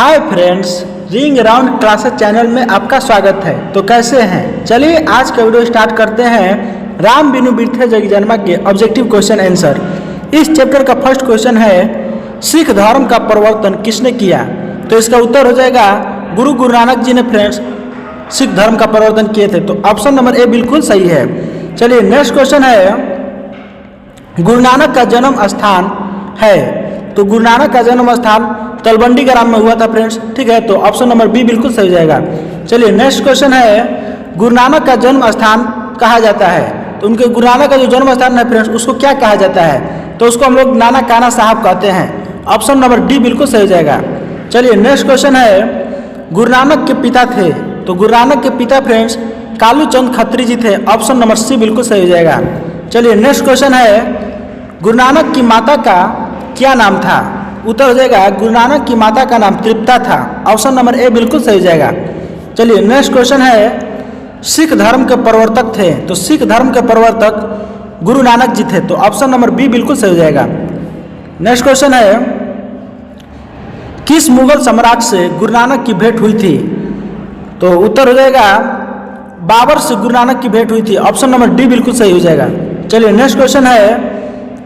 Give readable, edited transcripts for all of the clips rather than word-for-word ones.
Hi friends, ring around classes channel में आपका स्वागत है। तो कैसे हैं? चलिए आज का वीडियो स्टार्ट करते हैं। राम बिनु बिरथे जग जन्मा के ऑब्जेक्टिव क्वेश्चन आंसर। इस चैप्टर का फर्स्ट क्वेश्चन है, सिख धर्म का प्रवर्तन किसने किया? तो इसका उत्तर हो जाएगा गुरु नानक जी ने फ्रेंड्स सिख धर्म का प्रवर्तन किए थे। तो ऑप्शन नंबर ए बिल्कुल सही है। चलिए नेक्स्ट क्वेश्चन है, गुरु नानक का जन्म स्थान है। तो गुरु नानक का जन्म स्थान तलवंडी ग्राम में हुआ था फ्रेंड्स। ठीक है, तो ऑप्शन नंबर बी बिल्कुल सही हो जाएगा। चलिए नेक्स्ट क्वेश्चन है, गुरु नानक का जन्म स्थान कहा जाता है। तो उनके गुरु नानक का जो जन्म स्थान है फ्रेंड्स, उसको क्या कहा जाता है? तो उसको हम लोग नाना काना साहब कहते हैं। ऑप्शन नंबर डी बिल्कुल सही हो जाएगा। चलिए नेक्स्ट क्वेश्चन है, गुरु नानक के पिता थे। तो गुरु नानक के पिता फ्रेंड्स कालू चंद खत्री जी थे। ऑप्शन नंबर सी बिल्कुल सही हो जाएगा। चलिए नेक्स्ट क्वेश्चन है, गुरु नानक की माता का क्या नाम था? उत्तर हो जाएगा गुरु नानक की माता का नाम तृप्ता था। ऑप्शन नंबर ए बिल्कुल सही हो जाएगा। चलिए नेक्स्ट क्वेश्चन है, सिख धर्म के प्रवर्तक थे। तो सिख धर्म के प्रवर्तक गुरु नानक जी थे। तो ऑप्शन नंबर बी बिल्कुल सही हो जाएगा। नेक्स्ट क्वेश्चन है, किस मुगल सम्राट से गुरु नानक की भेंट हुई थी? तो उत्तर हो जाएगा बाबर से गुरु नानक की भेंट हुई थी। ऑप्शन नंबर डी बिल्कुल सही हो जाएगा। चलिए नेक्स्ट क्वेश्चन है,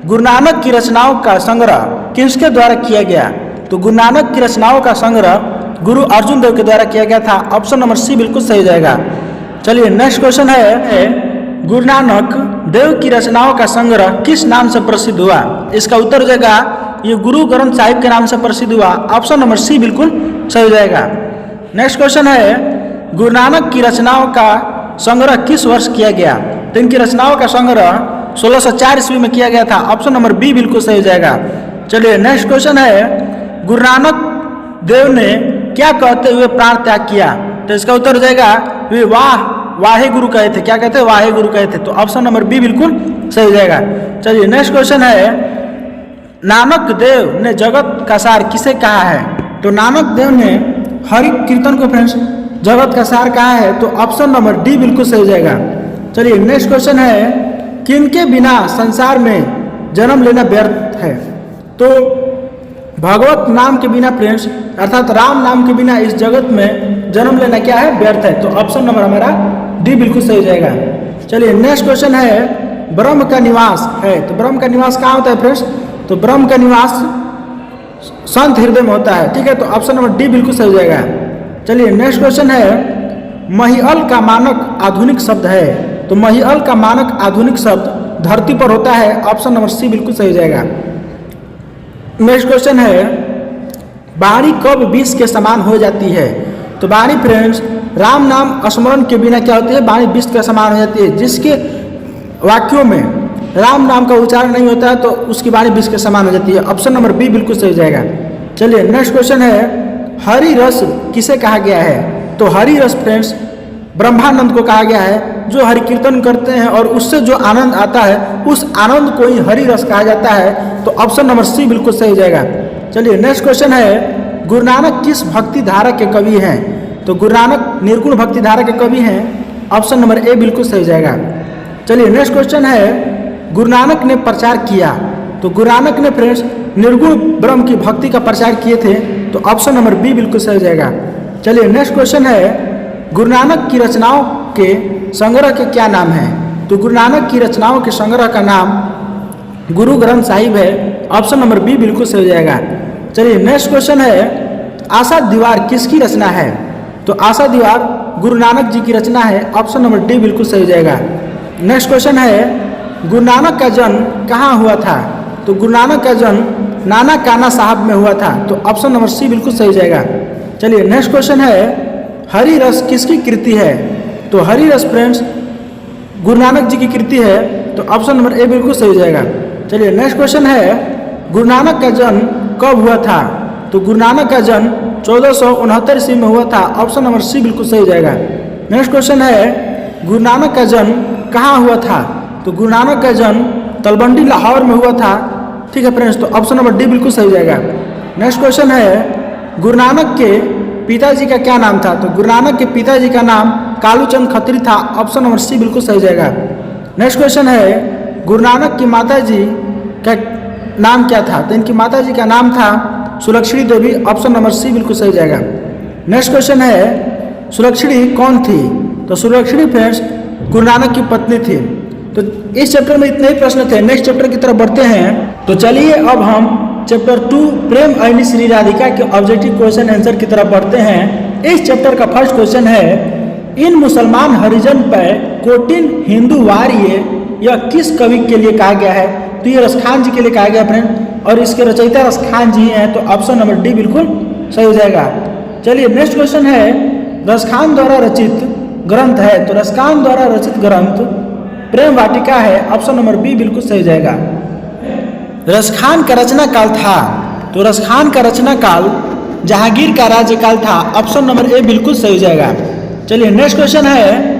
गुरु नानक की रचनाओं का संग्रह किसके द्वारा किया गया? तो गुरु नानक की रचनाओं का संग्रह गुरु अर्जुन देव के द्वारा किया गया था। ऑप्शन नंबर सी बिल्कुल सही हो जाएगा। चलिए नेक्स्ट क्वेश्चन है, गुरु नानक देव की रचनाओं का संग्रह किस नाम से प्रसिद्ध हुआ? इसका उत्तर हो जाएगा ये गुरु ग्रंथ साहिब के नाम से प्रसिद्ध हुआ। ऑप्शन नंबर सी बिल्कुल सही हो जाएगा। नेक्स्ट क्वेश्चन है, गुरु नानक की रचनाओं का संग्रह किस वर्ष किया गया? तो इनकी रचनाओं का संग्रह 1604 ईस्वी में किया गया था। ऑप्शन नंबर बी बिल्कुल सही हो जाएगा। चलिए नेक्स्ट क्वेश्चन है, गुरु नानक देव ने क्या कहते हुए प्राण त्याग किया? तो इसका उत्तर हो जाएगा वे वाहे गुरु कहे थे। क्या कहते हैं? वाहे गुरु कहे थे। तो ऑप्शन नंबर बी बिल्कुल सही हो जाएगा। चलिए नेक्स्ट क्वेश्चन है, नानक देव ने जगत का सार किसे कहा है? तो नानक देव ने हरि कीर्तन को फ्रेंड्स जगत का सार कहा है। तो ऑप्शन नंबर डी बिल्कुल सही हो जाएगा। चलिए नेक्स्ट क्वेश्चन है, किनके बिना संसार में जन्म लेना व्यर्थ है? तो भगवत नाम के बिना फ्रेंड्स अर्थात राम नाम के बिना इस जगत में जन्म लेना क्या है? व्यर्थ है। तो ऑप्शन नंबर हमारा डी बिल्कुल सही हो जाएगा। चलिए नेक्स्ट क्वेश्चन है, ब्रह्म का निवास है। तो ब्रह्म का निवास कहाँ होता है फ्रेंड्स? तो ब्रह्म का निवास संत हृदय में होता है। ठीक है, तो ऑप्शन नंबर डी बिल्कुल सही हो जाएगा। चलिए नेक्स्ट क्वेश्चन है, महिअल का मानक आधुनिक शब्द है। तो महिअल का मानक आधुनिक शब्द धरती पर होता है। ऑप्शन नंबर सी बिल्कुल सही हो जाएगा। नेक्स्ट क्वेश्चन है, वाणी कब विष के समान हो जाती है? तो वाणी फ्रेंड्स राम नाम स्मरण के बिना क्या होती है? वाणी विष के समान हो जाती है। जिसके वाक्यों में राम नाम का उच्चारण नहीं होता है तो उसकी वाणी विष के समान हो जाती है। ऑप्शन नंबर बी बिल्कुल सही हो जाएगा। चलिए नेक्स्ट क्वेश्चन है, हरि रस किसे कहा गया है? तो हरि रस फ्रेंड्स ब्रह्मानंद को कहा गया है। जो हरि कीर्तन करते हैं और उससे जो आनंद आता है उस आनंद को ही हरि रस कहा जाता है। तो ऑप्शन नंबर सी बिल्कुल सही हो जाएगा। चलिए नेक्स्ट क्वेश्चन है, गुरु नानक किस भक्ति धारा के कवि हैं? तो गुरु नानक निर्गुण भक्ति धारा के कवि हैं। ऑप्शन नंबर ए बिल्कुल सही हो जाएगा। चलिए नेक्स्ट क्वेश्चन है, गुरु नानक ने प्रचार किया। तो गुरु नानक ने फ्रेंड्स निर्गुण ब्रह्म की भक्ति का प्रचार किए थे। तो ऑप्शन नंबर बी बिल्कुल सही हो जाएगा। चलिए नेक्स्ट क्वेश्चन है, गुरु नानक की रचनाओं के संग्रह के क्या नाम है? तो गुरु नानक की रचनाओं के संग्रह का नाम गुरु ग्रंथ साहिब है। ऑप्शन नंबर बी बिल्कुल सही हो जाएगा। चलिए नेक्स्ट क्वेश्चन है, आशा दीवार किसकी रचना है? तो आशा दीवार गुरु नानक जी की रचना है। ऑप्शन नंबर डी बिल्कुल सही हो जाएगा। नेक्स्ट क्वेश्चन है, गुरु नानक का जन्म कहाँ हुआ था? तो गुरु नानक का जन्म नाना काना साहब में हुआ था। तो ऑप्शन नंबर सी बिल्कुल सही हो जाएगा। चलिए नेक्स्ट क्वेश्चन है, हरि रस किसकी कृति है? तो हरि रस फ्रेंड्स गुरु नानक जी की कृति है। तो ऑप्शन नंबर ए बिल्कुल सही हो जाएगा। चलिए नेक्स्ट क्वेश्चन है, गुरु नानक का जन्म कब हुआ था? तो गुरु नानक का जन्म 1469 ईस्वी में हुआ था। ऑप्शन नंबर सी बिल्कुल सही हो जाएगा। नेक्स्ट क्वेश्चन है, गुरु नानक का जन्म कहाँ हुआ था? तो गुरु नानक का जन्म तलवंडी लाहौर में हुआ था। ठीक है फ्रेंड्स, तो ऑप्शन नंबर डी बिल्कुल सही हो जाएगा। नेक्स्ट क्वेश्चन है, गुरु नानक के पिताजी का क्या नाम था? तो गुरु नानक के पिताजी का नाम कालू चंद खत्री था। ऑप्शन नंबर सी बिल्कुल सही हो जाएगा। नेक्स्ट क्वेश्चन है, गुरु नानक की माताजी का नाम क्या था? तो इनकी माताजी का नाम था सुलक्षणी देवी, ऑप्शन नंबर सी बिल्कुल सही हो जाएगा। नेक्स्ट क्वेश्चन है सुलक्षणी कौन थी? तो सुलक्षणी फ्रेंड्स गुरु नानक की पत्नी थी। तो इस चैप्टर में इतने ही प्रश्न थे। नेक्स्ट चैप्टर की तरफ बढ़ते हैं। तो चलिए अब हम चैप्टर 2 प्रेम अयनी श्री राधिका के ऑब्जेक्टिव क्वेश्चन आंसर की तरफ बढ़ते हैं। इस चैप्टर का फर्स्ट क्वेश्चन है इन मुसलमान हरिजन पर कोटिन हिंदू वार्य यह किस कवि के लिए कहा गया है? तो ये रसखान जी के लिए कहा गया फ्रेंड, और इसके रचयिता रसखान जी हैं। तो ऑप्शन नंबर डी बिल्कुल सही हो जाएगा। चलिए नेक्स्ट क्वेश्चन है रसखान द्वारा रचित ग्रंथ है। तो रसखान द्वारा रचित ग्रंथ प्रेम वाटिका है, ऑप्शन नंबर बी बिल्कुल सही हो जाएगा। रसखान का रचना काल था। तो रसखान का रचना काल जहांगीर का राज्यकाल था, ऑप्शन नंबर ए बिल्कुल सही हो जाएगा। चलिए नेक्स्ट क्वेश्चन है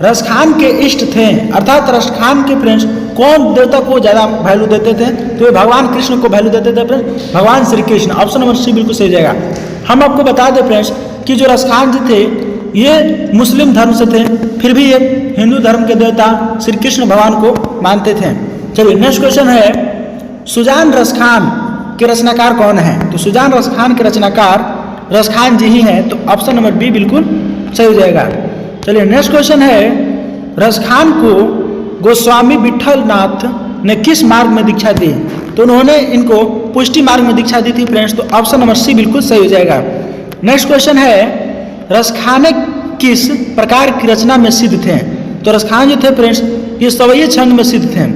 रसखान के इष्ट थे, अर्थात रसखान के फ्रेंड्स कौन देवता को ज़्यादा वैल्यू देते थे? तो ये भगवान कृष्ण को वैल्यू देते थे फ्रेंड्स, भगवान Shri Krishna, option number C बिल्कुल सही हो जाएगा। हम आपको बता दें फ्रेंड्स कि जो रसखान जी थे ये मुस्लिम धर्म से थे, फिर भी ये हिंदू धर्म के देवता श्री कृष्ण भगवान को मानते थे। चलिए नेक्स्ट क्वेश्चन है सुजान रसखान के रचनाकार कौन है? तो सुजान रसखान के रचनाकार रसखान जी ही हैं, तो ऑप्शन नंबर बी बिल्कुल सही हो जाएगा। चलिए नेक्स्ट क्वेश्चन है रसखान को गोस्वामी विठल नाथ ने किस मार्ग में दीक्षा दी? तो उन्होंने इनको पुष्टि मार्ग में दीक्षा दी थी फ्रेंड्स, तो ऑप्शन नंबर सी बिल्कुल सही हो जाएगा। नेक्स्ट क्वेश्चन है रसखान किस प्रकार की रचना में सिद्ध थे? तो रसखान जो थे फ्रेंड्स ये सवैये छंद में सिद्ध थे,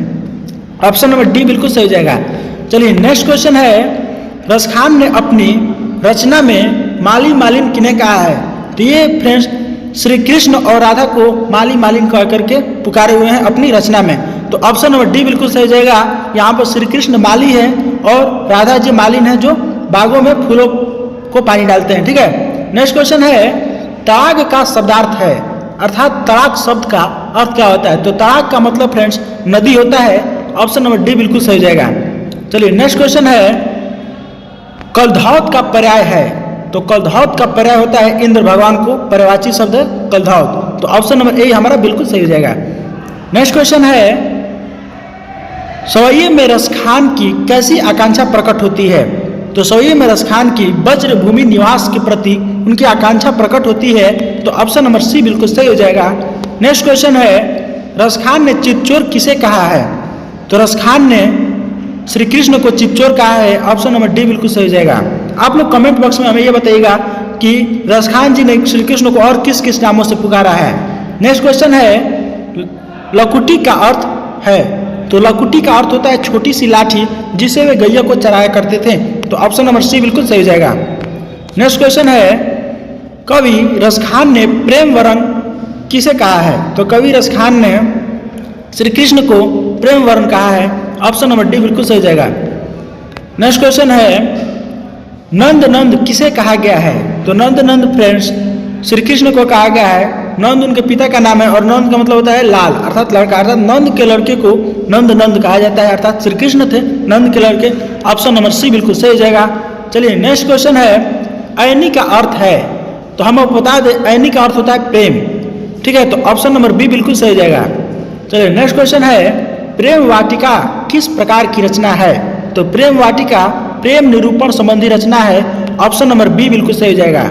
ऑप्शन नंबर डी बिल्कुल सही हो जाएगा। चलिए नेक्स्ट क्वेश्चन है रसखान ने अपनी रचना में माली मालिन किन्हें कहा है? तो ये फ्रेंड्स श्री कृष्ण और राधा को माली मालिन कह करके पुकारे हुए हैं अपनी रचना में, तो ऑप्शन नंबर डी बिल्कुल सही हो जाएगा। यहाँ पर श्री कृष्ण माली है और राधा जी मालिन है जो बागों में फूलों को पानी डालते हैं, ठीक है। नेक्स्ट क्वेश्चन है तड़ाग का शब्दार्थ है, अर्थात तड़ाग शब्द का अर्थ क्या होता है? तो तड़ाग का मतलब फ्रेंड्स नदी होता है, ऑप्शन नंबर डी बिल्कुल सही हो जाएगा। चलिए नेक्स्ट क्वेश्चन है कलधौत का पर्याय है। तो कलधौत का पर्याय होता है इंद्र भगवान को पर्यायवाची शब्द है कलधौत, तो ऑप्शन नंबर ए हमारा बिल्कुल सही हो जाएगा। नेक्स्ट क्वेश्चन है सवैये में रसखान की कैसी आकांक्षा प्रकट होती है? तो सवैये में रसखान की वज्र भूमि निवास के प्रति उनकी आकांक्षा प्रकट होती है, तो ऑप्शन नंबर सी बिल्कुल सही हो जाएगा। नेक्स्ट क्वेश्चन है रसखान ने चितचोर किसे कहा है? तो रसखान ने श्री कृष्ण को चितचोर कहा है, ऑप्शन नंबर डी बिल्कुल सही हो जाएगा। आप लोग कमेंट बॉक्स में हमें ये बताइएगा कि रसखान जी ने श्री कृष्ण को और किस किस नामों से पुकारा है। नेक्स्ट क्वेश्चन है लकुटी का अर्थ है। तो लकुटी का अर्थ होता है छोटी सी लाठी जिसे वे गैया को चराया करते थे, तो ऑप्शन नंबर सी बिल्कुल सही हो जाएगा। नेक्स्ट क्वेश्चन है कवि रसखान ने प्रेम वरण किसे कहा है? तो कवि रसखान ने श्री कृष्ण को प्रेम वरण कहा है, ऑप्शन नंबर डी बिल्कुल सही हो जाएगा। नेक्स्ट क्वेश्चन है नंद नंद किसे कहा गया है? तो नंद नंद फ्रेंड्स श्री कृष्ण को कहा गया है। नंद उनके पिता का नाम है और नंद का मतलब होता है लाल, अर्थात लड़का, अर्थात नंद के लड़के को नंद नंद कहा जाता है, अर्थात श्री कृष्ण थे नंद के लड़के, ऑप्शन नंबर सी बिल्कुल सही हो जाएगा। चलिए नेक्स्ट क्वेश्चन है अयनी का अर्थ है। तो हम आपको बता दें अयनी का अर्थ होता है प्रेम, ठीक है, तो ऑप्शन नंबर बी बिल्कुल सही हो जाएगा। चलिए नेक्स्ट क्वेश्चन है प्रेम वाटिका किस प्रकार की रचना है? तो प्रेम वाटिका प्रेम निरूपण संबंधी रचना है, ऑप्शन नंबर बी बिल्कुल सही हो जाएगा।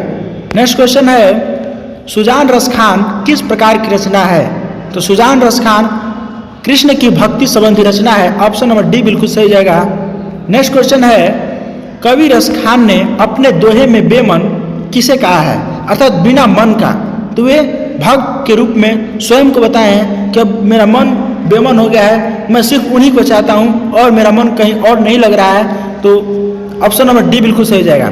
नेक्स्ट क्वेश्चन है सुजान रसखान किस प्रकार की रचना है? तो सुजान रसखान कृष्ण की भक्ति संबंधी रचना है, ऑप्शन नंबर डी बिल्कुल सही हो जाएगा। नेक्स्ट क्वेश्चन है कवि रसखान ने अपने दोहे में बेमन किसे कहा है? अर्थात बिना मन का, तो वे भक्त के रूप में स्वयं को बताए हैं कि अब मेरा मन बेमन हो गया है, मैं सिर्फ उन्हीं को चाहता हूँ और मेरा मन कहीं और नहीं लग रहा है, तो ऑप्शन नंबर डी बिल्कुल सही हो जाएगा।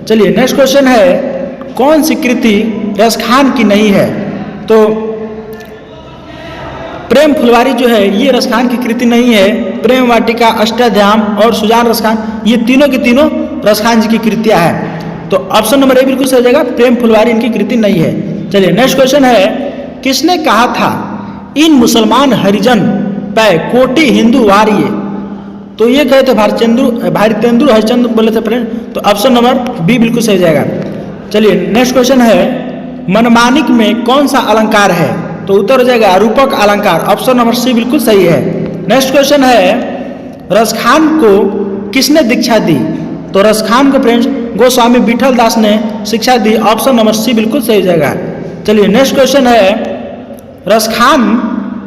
चलिए नेक्स्ट क्वेश्चन है कौन सी कृति रसखान की नहीं है? तो प्रेम फुलवारी जो है ये रसखान की कृति नहीं है। प्रेम वाटिका, अष्टाध्यायी और सुजान रसखान ये तीनों की तीनों रसखान जी की कृतियां हैं, तो ऑप्शन नंबर ए बिल्कुल सही हो जाएगा, प्रेम फुलवारी इनकी कृति नहीं है। चलिए नेक्स्ट क्वेश्चन है किसने कहा था इन मुसलमान हरिजन पे कोटि हिंदू वार्य? तो ये कहे थे भारतेंदु हरिचंद्र बोले थे फ्रेंड, तो ऑप्शन नंबर बी बिल्कुल सही हो जाएगा। चलिए नेक्स्ट क्वेश्चन है मनमानिक में कौन सा अलंकार है? तो उत्तर हो जाएगा रूपक अलंकार, ऑप्शन नंबर सी बिल्कुल सही है। नेक्स्ट क्वेश्चन है रसखान को किसने दीक्षा दी? तो रसखान को फ्रेंड्स गोस्वामी विठल दास ने शिक्षा दी। ऑप्शन नंबर सी बिल्कुल सही हो जाएगा। चलिए नेक्स्ट क्वेश्चन है, रसखान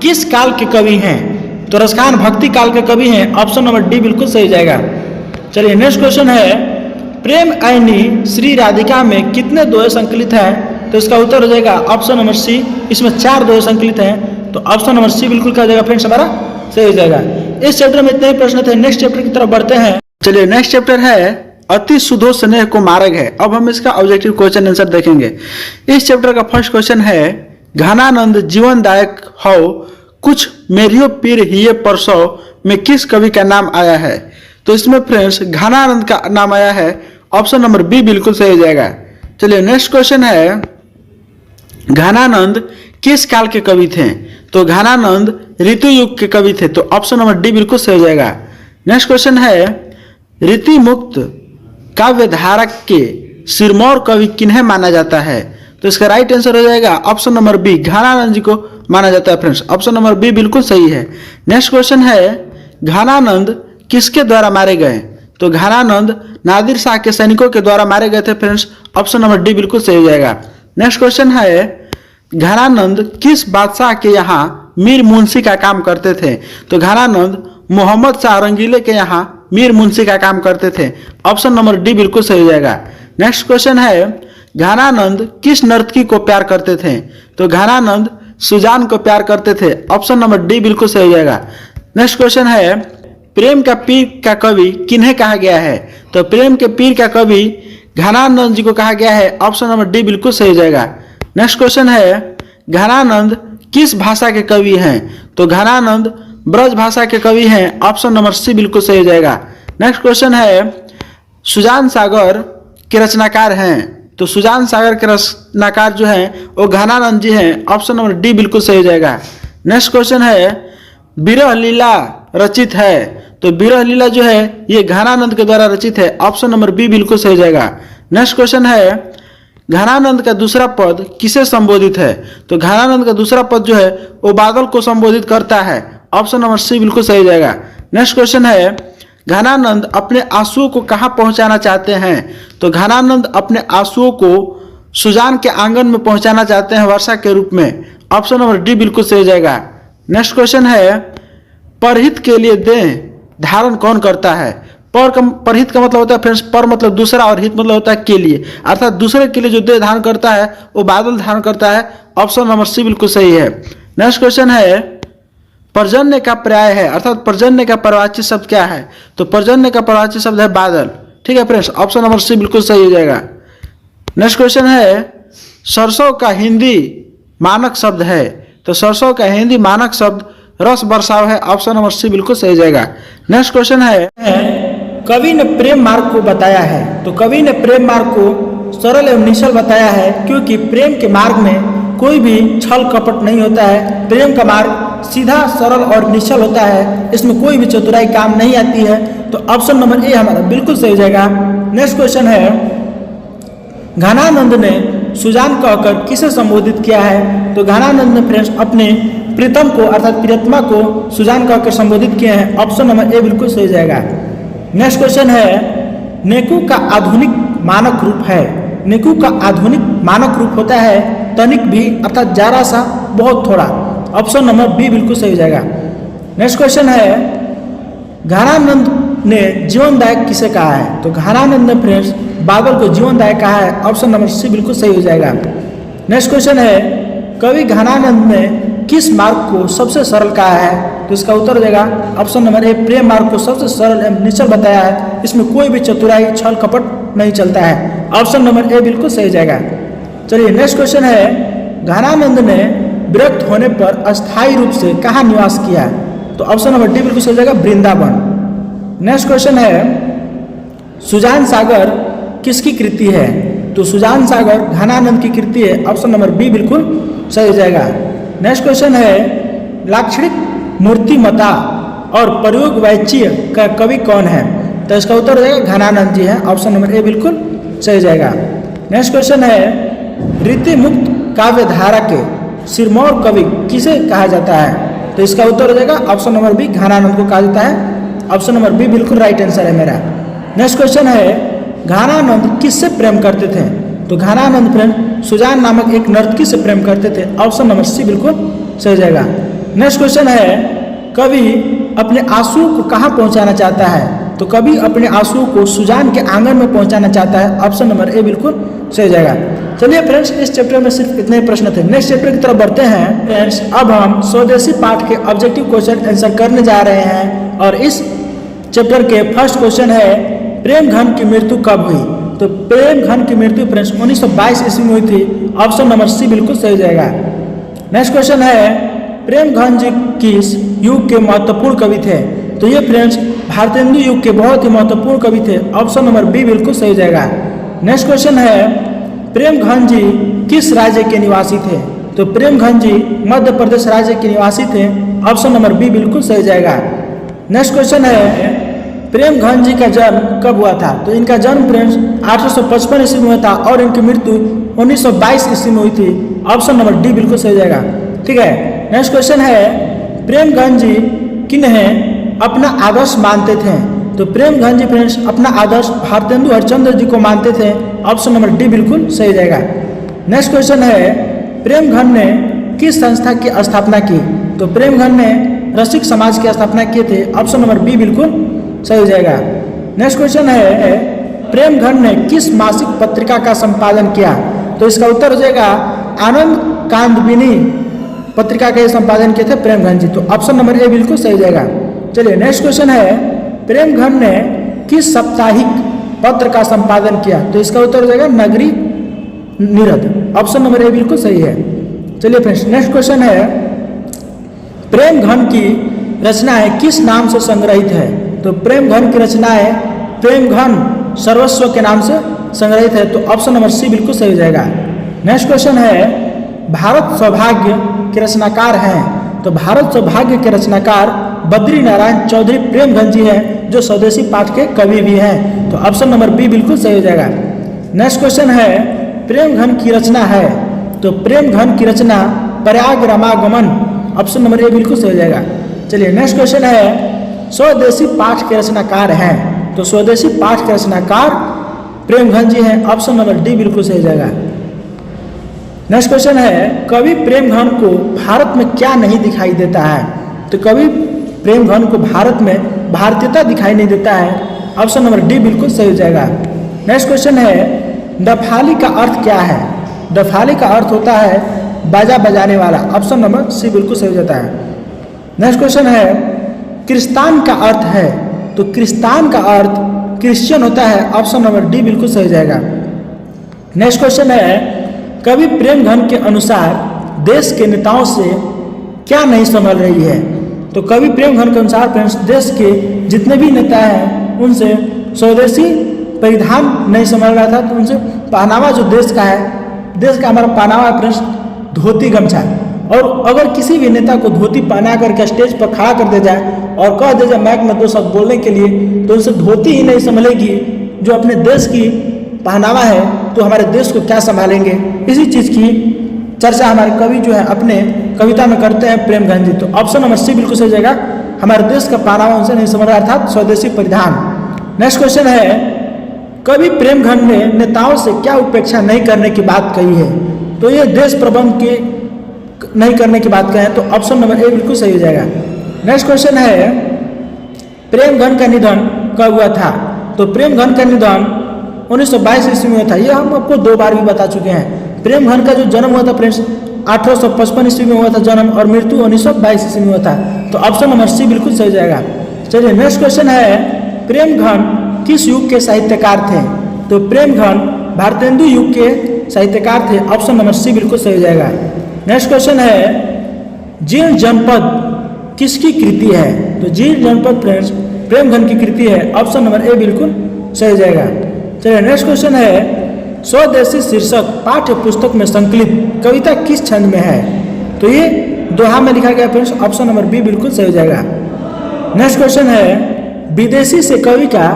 किस काल के कवि हैं? तो रसखान भक्ति काल के कवि हैं। ऑप्शन नंबर डी बिल्कुल सही हो जाएगा। चलिए नेक्स्ट क्वेश्चन है, प्रेम ऐनी श्री राधिका में कितने दोहे संकलित हैं? तो इसका उत्तर हो जाएगा ऑप्शन नंबर सी, इसमें 4 दोहे संकलित हैं। तो ऑप्शन नंबर सी बिल्कुल क्या हो जाएगा फ्रेंड्स हमारा सही हो जाएगा। इस चैप्टर में इतने ही प्रश्न थे। नेक्स्ट चैप्टर की तरफ बढ़ते हैं। चलिए नेक्स्ट चैप्टर है अति सुधो स्नेह को मार्ग है। अब हम इसका ऑब्जेक्टिव क्वेश्चन आंसर देखेंगे। इस चैप्टर का फर्स्ट क्वेश्चन है, घनानंद जीवनदायक हो कुछ मेरियो पीर हिये परसो में किस कवि का नाम आया है? तो इसमें फ्रेंड्स घनानंद का नाम आया है। ऑप्शन नंबर बी बिल्कुल सही हो जाएगा। चलिए नेक्स्ट क्वेश्चन है, घनानंद किस काल के कवि थे? तो घनानंद ऋतु युग के कवि थे। तो ऑप्शन नंबर डी बिल्कुल सही हो जाएगा। नेक्स्ट क्वेश्चन है, रीति मुक्त काव्य धारा के सिरमौर कवि किन्हें माना जाता है? तो इसका राइट आंसर हो जाएगा ऑप्शन नंबर बी, घनानंद जी को माना जाता है फ्रेंड्स। ऑप्शन नंबर बी बिल्कुल सही है। नेक्स्ट क्वेश्चन है, घनानंद किसके द्वारा मारे गए? तो घनानंद नादिर शाह के सैनिकों के द्वारा मारे गए थे फ्रेंड्स। ऑप्शन नंबर डी बिल्कुल सही हो जाएगा। नेक्स्ट क्वेश्चन है, घनानंद किस बादशाह के यहाँ मीर मुंशी का काम करते थे? तो घनानंद मोहम्मद शाह रंगीले के यहाँ मीर मुंशी का काम करते थे। ऑप्शन नंबर डी बिल्कुल सही हो जाएगा। नेक्स्ट क्वेश्चन है, घनानंद किस नर्तकी को प्यार करते थे? तो घनानंद सुजान को प्यार करते थे। ऑप्शन नंबर डी बिल्कुल सही हो जाएगा। नेक्स्ट क्वेश्चन है, प्रेम का पीर का कवि किन्हें कहा गया है? तो प्रेम के पीर का कवि घनानंद जी को कहा गया है। ऑप्शन नंबर डी बिल्कुल सही हो जाएगा। नेक्स्ट क्वेश्चन है, घनानंद किस भाषा के कवि हैं? तो घनानंद ब्रज भाषा के कवि हैं। ऑप्शन नंबर सी बिल्कुल सही हो जाएगा। नेक्स्ट क्वेश्चन है, सुजान सागर के रचनाकार हैं। तो सुजान सागर के रचनाकार जो हैं वो घनानंद जी हैं। ऑप्शन नंबर डी बिल्कुल सही हो जाएगा। नेक्स्ट क्वेश्चन है, विरह लीला रचित है। तो विरह लीला जो है ये घनानंद के द्वारा रचित है। ऑप्शन नंबर बी बिल्कुल सही हो जाएगा। नेक्स्ट क्वेश्चन है, घनानंद का दूसरा पद किसे संबोधित है? तो घनानंद का दूसरा पद जो है वो बादल को संबोधित करता है। ऑप्शन नंबर सी बिल्कुल सही हो जाएगा। नेक्स्ट क्वेश्चन है, घनानंद अपने आंसुओं को कहाँ पहुंचाना चाहते हैं? तो घनानंद अपने आंसुओं को सुजान के आंगन में पहुंचाना चाहते हैं वर्षा के रूप में। ऑप्शन नंबर डी बिल्कुल सही हो जाएगा। नेक्स्ट क्वेश्चन है, परहित के लिए देह धारण कौन करता है? परहित का मतलब होता है फ्रेंड्स, पर मतलब दूसरा और हित मतलब होता है के लिए, अर्थात दूसरे के लिए जो देह धारण करता है वो बादल धारण करता है। ऑप्शन नंबर सी बिल्कुल सही है। नेक्स्ट क्वेश्चन है, पर्जन्य का पर्याय है, अर्थात पर्जन्य का पर्यायवाची शब्द क्या है? तो पर्जन्य का पर्यायवाची शब्द है बादल। ठीक है फ्रेंड्स, ऑप्शन नंबर सी बिल्कुल सही हो जाएगा। नेक्स्ट क्वेश्चन है, सरसों का हिंदी मानक शब्द है। तो सरसों का हिंदी मानक शब्द रस बरसाव है। ऑप्शन नंबर सी बिल्कुल सही हो जाएगा। नेक्स्ट क्वेश्चन है, कवि ने प्रेम मार्ग को बताया है। तो कवि ने प्रेम मार्ग को सरल एवं निश्चल बताया है, क्योंकि प्रेम के मार्ग में कोई भी छल कपट नहीं होता है। प्रेम का मार्ग सीधा सरल और निश्चल होता है, इसमें कोई भी चतुराई काम नहीं आती है। तो ऑप्शन नंबर ए हमारा बिल्कुल सही हो जाएगा। नेक्स्ट क्वेश्चन है, घनानंद ने सुजान कहकर किसे संबोधित किया है? तो घनानंद ने फ्रेंड्स अपने प्रीतम को अर्थात प्रियतमा को सुजान कहकर संबोधित किए हैं। ऑप्शन नंबर ए बिल्कुल सही हो जाएगा। नेक्स्ट क्वेश्चन है, नेकू का आधुनिक मानक रूप है। नेकू का आधुनिक मानक रूप होता है तनिक भी, अर्थात जरा सा, बहुत थोड़ा। ऑप्शन नंबर बी बिल्कुल सही हो जाएगा। नेक्स्ट क्वेश्चन है, घनानंद ने जीवनदायक किसे कहा है? तो घनानंद ने फ्रेंड्स बादल को जीवनदायक कहा है। ऑप्शन नंबर सी बिल्कुल सही हो जाएगा। नेक्स्ट क्वेश्चन है, कवि घनानंद ने किस मार्ग को सबसे सरल कहा है? तो इसका उत्तर हो जाएगा ऑप्शन नंबर ए, प्रेम मार्ग को सबसे सरल एवं निश्चल बताया है। इसमें कोई भी चतुराई छल कपट नहीं चलता है। ऑप्शन नंबर ए बिल्कुल सही हो जाएगा। चलिए नेक्स्ट क्वेश्चन है, घनानंद ने विरक्त होने पर अस्थायी रूप से कहाँ निवास किया? तो ऑप्शन नंबर डी बिल्कुल सही हो जाएगा, वृंदावन। नेक्स्ट क्वेश्चन है, सुजान सागर किसकी कृति है? तो सुजान सागर घनानंद की कृति है। ऑप्शन नंबर बी बिल्कुल सही हो जाएगा। नेक्स्ट क्वेश्चन है, लाक्षणिक मूर्तिमता और प्रयोग वाच्य का कवि कौन है? तो इसका उत्तर हो जाएगा घनानंद जी हैं। ऑप्शन नंबर ए बिल्कुल सही हो जाएगा। नेक्स्ट क्वेश्चन है, रीति मुक्त काव्य धारा के सिरमौर कवि किसे कहा जाता है? तो इसका उत्तर हो जाएगा ऑप्शन नंबर बी, घनानंद को कहा जाता है। ऑप्शन नंबर बी बिल्कुल राइट आंसर है मेरा। नेक्स्ट क्वेश्चन है घानानंद किससे प्रेम करते थे? तो घानानंद फ्रेंड सुजान नामक एक नर्तकी से प्रेम करते थे। ऑप्शन नंबर सी बिल्कुल सही हो जाएगा। नेक्स्ट क्वेश्चन है कवि अपने आंसुओं को कहाँ पहुँचाना चाहता है? तो कवि अपने आंसुओं को सुजान के आंगन में पहुँचाना चाहता है। ऑप्शन नंबर ए बिल्कुल सही हो जाएगा। चलिए फ्रेंड्स, इस चैप्टर में सिर्फ इतने ही प्रश्न थे। नेक्स्ट चैप्टर की तरफ बढ़ते हैं फ्रेंड्स। अब हम स्वदेशी पाठ के ऑब्जेक्टिव क्वेश्चन आंसर करने जा रहे हैं और इस चैप्टर के फर्स्ट क्वेश्चन है प्रेमघन की मृत्यु कब हुई? तो प्रेमघन की मृत्यु फ्रेंड्स 1922 ईस्वी में हुई थी। ऑप्शन नंबर सी बिल्कुल सही हो जाएगा। नेक्स्ट क्वेश्चन है प्रेमघन जी किस युग के महत्वपूर्ण कवि थे? तो ये फ्रेंड्स भारतेंदु युग के बहुत ही महत्वपूर्ण कवि थे। ऑप्शन नंबर बी बिल्कुल सही हो जाएगा। नेक्स्ट क्वेश्चन है प्रेमघन जी किस राज्य के निवासी थे? तो प्रेमघन जी मध्य प्रदेश राज्य के निवासी थे। ऑप्शन नंबर बी बिल्कुल सही हो जाएगा। नेक्स्ट क्वेश्चन है प्रेमघन जी का जन्म कब हुआ था? तो इनका जन्म फ्रेंड्स 1855 ईस्वी में हुआ था और इनकी मृत्यु 1922 ईस्वी में हुई थी। ऑप्शन नंबर डी बिल्कुल सही हो जाएगा। ठीक है। नेक्स्ट क्वेश्चन है प्रेमघन जी किन्हें अपना आदर्श मानते थे? तो प्रेमघन जी फ्रेंड्स अपना आदर्श भारतेंदु हरिश्चंद्र जी को मानते थे। ऑप्शन नंबर डी बिल्कुल सही हो जाएगा। नेक्स्ट क्वेश्चन है प्रेमघन ने किस संस्था की स्थापना की? तो प्रेमघन ने रसिक समाज की स्थापना किए थे। ऑप्शन नंबर बी बिल्कुल सही हो जाएगा। नेक्स्ट क्वेश्चन है प्रेमघन ने किस मासिक पत्रिका का संपादन किया? तो इसका उत्तर हो जाएगा आनंद कांदबिनी पत्रिका का संपादन किए थे प्रेमघन जी। तो ऑप्शन नंबर ए बिल्कुल सही हो जाएगा। चलिए नेक्स्ट क्वेश्चन है प्रेमघन ने किस साप्ताहिक पत्र का संपादन किया? तो इसका उत्तर हो जाएगा नगरी निरद। ऑप्शन नंबर ए बिल्कुल सही है। चलिए फ्रेंड्स, नेक्स्ट क्वेश्चन है प्रेमघन की रचनाएं किस नाम से संग्रहित है? तो प्रेमघन की रचनाएं प्रेमघन सर्वस्व के नाम से संग्रहित है। तो ऑप्शन नंबर सी बिल्कुल सही हो जाएगा। नेक्स्ट क्वेश्चन है भारत सौभाग्य के रचनाकार हैं? तो भारत सौभाग्य के रचनाकार बद्री नारायण चौधरी प्रेमघन जी हैं, जो स्वदेशी पाठ के कवि भी हैं। तो ऑप्शन नंबर बी बिल्कुल सही हो जाएगा। नेक्स्ट क्वेश्चन है प्रेमघन की रचना है? तो प्रेमघन की रचना प्रयाग रामागमन। ऑप्शन नंबर ए बिल्कुल सही हो जाएगा। चलिए नेक्स्ट क्वेश्चन है स्वदेशी पाठ के रचनाकार हैं? तो स्वदेशी पाठ के रचनाकार प्रेमघन जी हैं। ऑप्शन नंबर डी बिल्कुल सही हो जाएगा। नेक्स्ट क्वेश्चन है कवि प्रेमघन को भारत में क्या नहीं दिखाई देता है? तो कवि प्रेमघन को भारत में भारतीयता दिखाई नहीं देता है। ऑप्शन नंबर डी बिल्कुल सही हो जाएगा। नेक्स्ट क्वेश्चन है डफाली का अर्थ क्या है? डफाली का अर्थ होता है बाजा बजाने वाला। ऑप्शन नंबर सी बिल्कुल सही हो जाता है। नेक्स्ट क्वेश्चन है क्रिस्तान का अर्थ है? तो क्रिस्तान का अर्थ क्रिश्चियन होता है। ऑप्शन नंबर डी बिल्कुल सही हो जाएगा। नेक्स्ट क्वेश्चन है कवि प्रेमघन के अनुसार देश के नेताओं से क्या नहीं संभल रही है? तो कवि प्रेमघन के अनुसार फ्रेंड्स देश के जितने भी नेता हैं उनसे स्वदेशी परिधान नहीं संभल रहा था। तो उनसे पहनावा जो देश का है, देश का हमारा पहनावा फ्रेंड्स धोती गमछा, और अगर किसी भी नेता को धोती पहना करके स्टेज पर खड़ा कर दे जाए और कह दे जाए माइक में दो शब्द बोलने के लिए, तो उनसे धोती ही नहीं संभलेगी जो अपने देश की पहनावा है, तो हमारे देश को क्या संभालेंगे? इसी चीज़ की चर्चा हमारे कवि जो है अपने कविता में करते हैं प्रेमघन जी। तो ऑप्शन नंबर सी बिल्कुल सही जाएगा। हमारे देश का पहनावा उनसे नहीं समझ रहा, अर्थात स्वदेशी परिधान। नेक्स्ट क्वेश्चन है कवि प्रेमघन ने नेताओं से क्या उपेक्षा नहीं करने की बात कही है? तो ये देश प्रबंध की नहीं करने की बात कहें, तो ऑप्शन नंबर ए बिल्कुल सही हो जाएगा। नेक्स्ट क्वेश्चन है प्रेमघन का निधन कब हुआ था? तो प्रेमघन का निधन 1922 ईस्वी में था। ये हम आपको 2 बार भी बता चुके हैं। प्रेमघन का जो जन्म हुआ था फ्रेंड्स 1855 ईस्वी में हुआ था जन्म, और मृत्यु 1922 ईस्वी में हुआ था। तो ऑप्शन नंबर सी बिल्कुल सही हो जाएगा। चलिए नेक्स्ट क्वेश्चन है प्रेमघन किस युग के साहित्यकार थे? तो प्रेमघन भारतेंदु युग के साहित्यकार थे। ऑप्शन नंबर सी बिल्कुल सही हो जाएगा। नेक्स्ट क्वेश्चन है जीर्ण जनपद किसकी कृति है? तो जीर्ण जनपद फ्रेंड्स प्रेमघन की कृति है। ऑप्शन नंबर ए बिल्कुल सही हो जाएगा। चलिए नेक्स्ट क्वेश्चन है स्वदेशी शीर्षक पाठ्य पुस्तक में संकलित कविता किस छंद में है? तो ये दोहा में लिखा गया फ्रेंड्स। ऑप्शन नंबर बी बिल्कुल सही हो जाएगा। नेक्स्ट क्वेश्चन है विदेशी से कवि का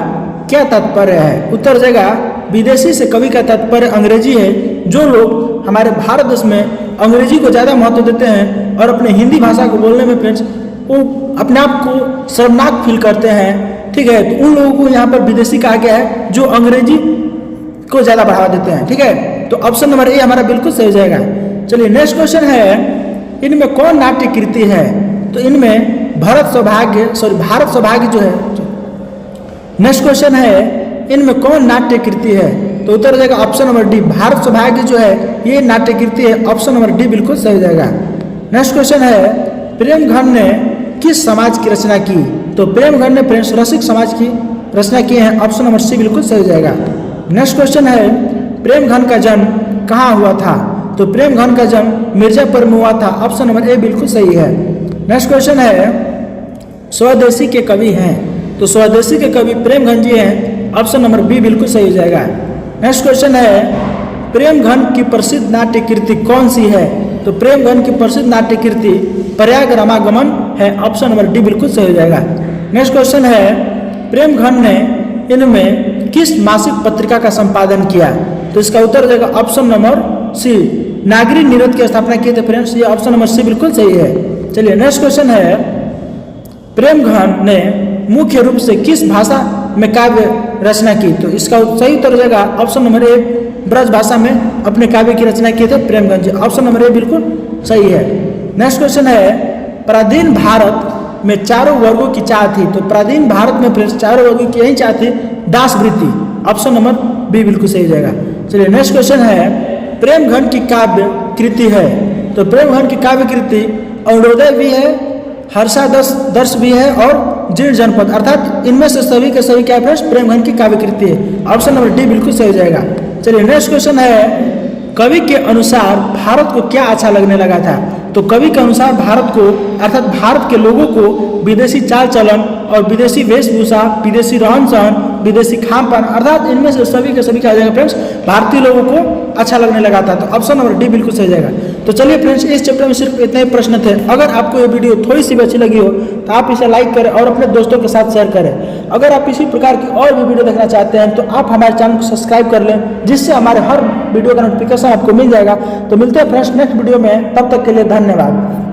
क्या तात्पर्य है? उत्तर हो जाएगा विदेशी से कवि का तात्पर्य अंग्रेजी है। जो लोग हमारे भारत देश में अंग्रेजी को ज़्यादा महत्व देते हैं और अपने हिंदी भाषा को बोलने में फ्रेंड्स वो अपने आप को शर्मनाक फील करते हैं, ठीक है, तो उन लोगों को यहाँ पर विदेशी कहा गया है जो अंग्रेजी को ज़्यादा बढ़ावा देते हैं। ठीक है, तो ऑप्शन नंबर ए हमारा बिल्कुल सही हो जाएगा। चलिए नेक्स्ट क्वेश्चन है, इनमें कौन नाट्य कृति है? तो इनमें भारत सौभाग्य जो है। नेक्स्ट क्वेश्चन है, इनमें कौन नाट्य कृति है? तो उत्तर हो जाएगा ऑप्शन नंबर डी, भारत सौभाग्य जो है ये नाट्य कृति है। ऑप्शन नंबर डी बिल्कुल सही हो जाएगा। नेक्स्ट क्वेश्चन है, प्रेमघन ने किस समाज की रचना की? तो प्रेमघन ने प्रेम रसिक समाज की रचना की है। ऑप्शन नंबर सी बिल्कुल सही हो जाएगा। नेक्स्ट क्वेश्चन है, प्रेमघन का जन्म कहाँ हुआ था? तो प्रेमघन का जन्म मिर्जापुर में हुआ था। ऑप्शन नंबर ए बिल्कुल सही है। नेक्स्ट क्वेश्चन है, स्वदेशी के कवि हैं? तो स्वदेशी के कवि प्रेमघन जी हैं। ऑप्शन नंबर बी बिल्कुल सही हो जाएगा। नेक्स्ट क्वेश्चन है, प्रेमघन की प्रसिद्ध नाट्य कृति कौन सी है? तो प्रेमघन की प्रसिद्ध नाट्य कृति प्रयाग रामागमन है। ऑप्शन नंबर डी बिल्कुल सही हो जाएगा। नेक्स्ट क्वेश्चन है, प्रेमघन ने इनमें किस मासिक पत्रिका का संपादन किया? तो इसका उत्तर हो जाएगा ऑप्शन नंबर सी, नागरी नीरद की स्थापना किए थे फ्रेंड्स। ये ऑप्शन नंबर सी बिल्कुल सही है। चलिए नेक्स्ट क्वेश्चन है, प्रेमघन ने मुख्य रूप से किस भाषा में काव्य रचना की? तो इसका सही उत्तर हो जाएगा ऑप्शन नंबर ए, ब्रज भाषा में अपने काव्य की रचना किए थे प्रेमघन जी। ऑप्शन नंबर ए बिल्कुल सही है। नेक्स्ट क्वेश्चन है, प्राचीन भारत में चारों वर्गों की चाह थी? तो प्राचीन भारत में फ्रेंड्स चारों वर्गों की यही चाह थी, दास वृत्ति। ऑप्शन नंबर बी बिल्कुल सही हो जाएगा। चलिए नेक्स्ट क्वेश्चन है, प्रेमघन की काव्य कृति है? तो प्रेमघन की काव्य कृति अरुणोदय भी है, हर्षादर्श भी है और जीर्ण जनपद, अर्थात इनमें से सभी के सभी क्या फ्रेंड्स प्रेमघन की काव्य कृति है। ऑप्शन नंबर डी बिल्कुल सही हो जाएगा। चलिए नेक्स्ट क्वेश्चन है, कवि के अनुसार भारत को क्या अच्छा लगने लगा था? तो कवि के अनुसार भारत को अर्थात भारत के लोगों को विदेशी चाल चलन और विदेशी वेशभूषा, विदेशी रहन सहन, विदेशी खान पान, अर्थात इनमें से सभी के सभी क्या हो जाएगा फ्रेंड्स भारतीय लोगों को अच्छा लगने लगा था। तो ऑप्शन नंबर डी बिल्कुल सही जाएगा। तो चलिए फ्रेंड्स, इस चैप्टर में सिर्फ इतने ही प्रश्न थे। अगर आपको ये वीडियो थोड़ी सी भी अच्छी लगी हो तो आप इसे लाइक करें और अपने दोस्तों के साथ शेयर करें। अगर आप इसी प्रकार की और भी वीडियो देखना चाहते हैं तो आप हमारे चैनल को सब्सक्राइब कर लें, जिससे हमारे हर वीडियो का नोटिफिकेशन आपको मिल जाएगा। तो मिलते हैं फ्रेंड्स नेक्स्ट वीडियो में, तब तक के लिए धन्यवाद।